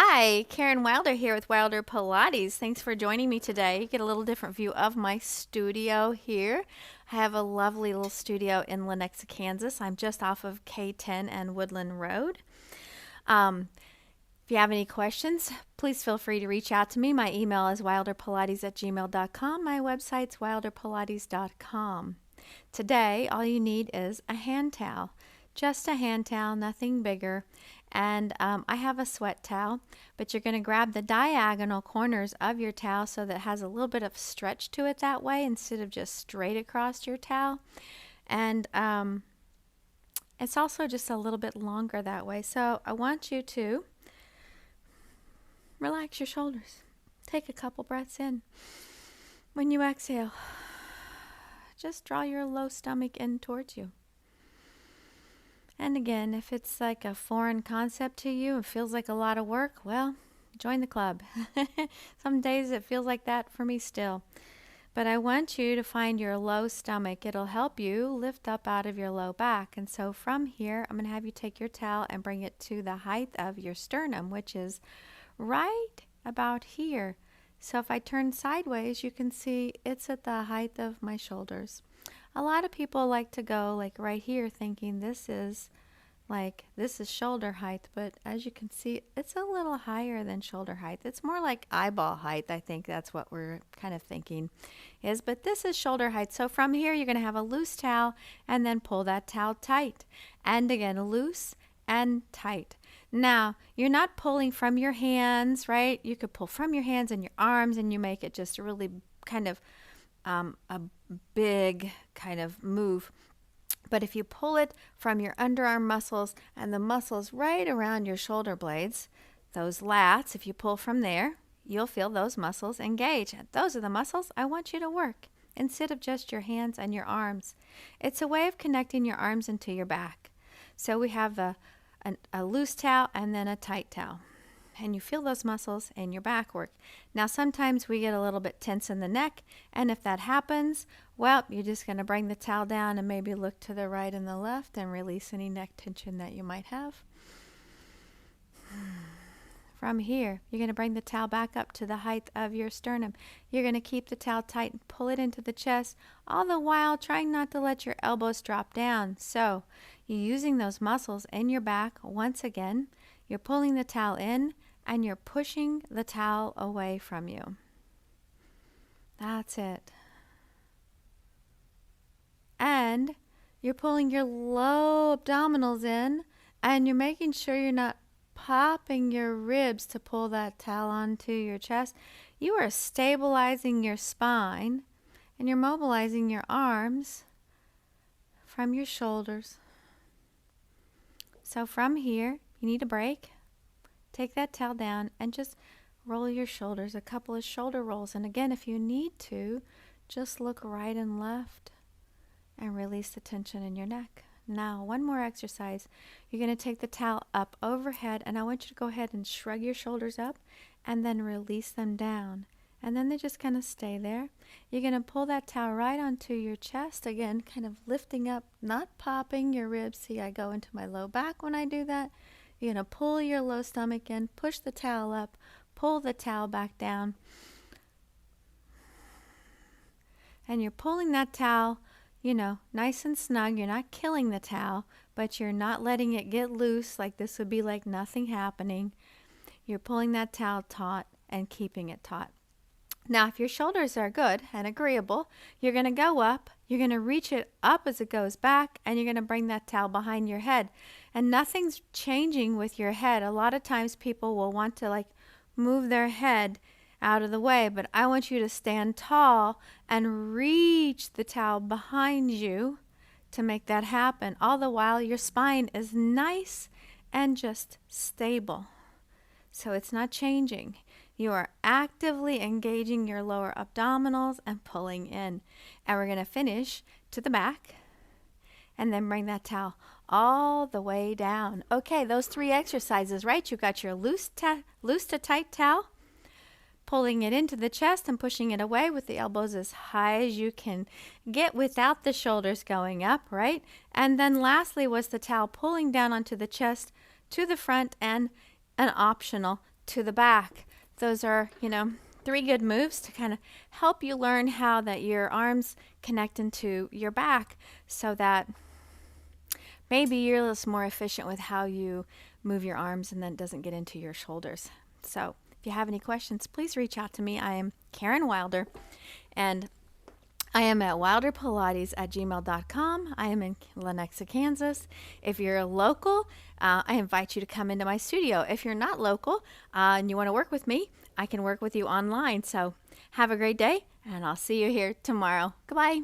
Hi, Karen Wilder here with Wilder Pilates. Thanks for joining me today. You get a little different view of my studio here. I have a lovely little studio in Lenexa, Kansas. I'm just off of K10 and Woodland Road. If you have any questions, please feel free to reach out to me. My email is wilderpilates@gmail.com. My website's wilderpilates.com. Today, all you need is a hand towel. Just a hand towel, nothing bigger. And I have a sweat towel, but you're going to grab the diagonal corners of your towel so that it has a little bit of stretch to it that way instead of just straight across your towel. And it's also just a little bit longer that way. So I want you to relax your shoulders. Take a couple breaths in. When you exhale, just draw your low stomach in towards you. And again, if it's like a foreign concept to you and feels like a lot of work, well, join the club. Some days it feels like that for me still. But I want you to find your low stomach. It'll help you lift up out of your low back. And so from here, I'm going to have you take your towel and bring it to the height of your sternum, which is right about here. So if I turn sideways, you can see it's at the height of my shoulders. A lot of people like to go like right here thinking this is shoulder height, but as you can see, it's a little higher than shoulder height. It's more like eyeball height. I think that's what we're kind of thinking is, but this is shoulder height. So from here, you're going to have a loose towel and then pull that towel tight. And again, loose and tight. Now, you're not pulling from your hands, right? You could pull from your hands and your arms and you make it just really kind of a big kind of move. But if you pull it from your underarm muscles and the muscles right around your shoulder blades, those lats, if you pull from there, you'll feel those muscles engage. And those are the muscles I want you to work instead of just your hands and your arms. It's a way of connecting your arms into your back. So we have a loose towel and then a tight towel. And you feel those muscles in your back work. Now, sometimes we get a little bit tense in the neck, and if that happens, well, you're just going to bring the towel down and maybe look to the right and the left and release any neck tension that you might have. From here, you're going to bring the towel back up to the height of your sternum. You're going to keep the towel tight and pull it into the chest, all the while trying not to let your elbows drop down. So, you're using those muscles in your back once again. You're pulling the towel in, and you're pushing the towel away from you. That's it. And you're pulling your low abdominals in, and you're making sure you're not popping your ribs to pull that towel onto your chest. You are stabilizing your spine, and you're mobilizing your arms from your shoulders. So from here, you need a break. Take that towel down and just roll your shoulders, a couple of shoulder rolls. And again, if you need to, just look right and left and release the tension in your neck. Now, one more exercise. You're going to take the towel up overhead, and I want you to go ahead and shrug your shoulders up and then release them down. And then they just kind of stay there. You're going to pull that towel right onto your chest, again, kind of lifting up, not popping your ribs. See, I go into my low back when I do that. You're going to pull your low stomach in, push the towel up, pull the towel back down. And you're pulling that towel, nice and snug. You're not killing the towel, but you're not letting it get loose like this would be like nothing happening. You're pulling that towel taut and keeping it taut. Now, if your shoulders are good and agreeable, you're going to go up, you're going to reach it up as it goes back, and you're going to bring that towel behind your head. And nothing's changing with your head. A lot of times people will want to move their head out of the way, but I want you to stand tall and reach the towel behind you to make that happen. All the while, your spine is nice and just stable. So it's not changing. You are actively engaging your lower abdominals and pulling in. And we're going to finish to the back and then bring that towel all the way down. Okay, those 3 exercises, right? You've got your loose to tight towel, pulling it into the chest and pushing it away with the elbows as high as you can get without the shoulders going up, right? And then lastly was the towel pulling down onto the chest to the front and an optional to the back. Those are, 3 good moves to kind of help you learn how that your arms connect into your back, so that maybe you're a little more efficient with how you move your arms, and then it doesn't get into your shoulders. So if you have any questions, please reach out to me. I am Karen Wilder, and I am at wilderpilates@gmail.com. I am in Lenexa, Kansas. If you're local, I invite you to come into my studio. If you're not local and you want to work with me, I can work with you online. So have a great day, and I'll see you here tomorrow. Goodbye.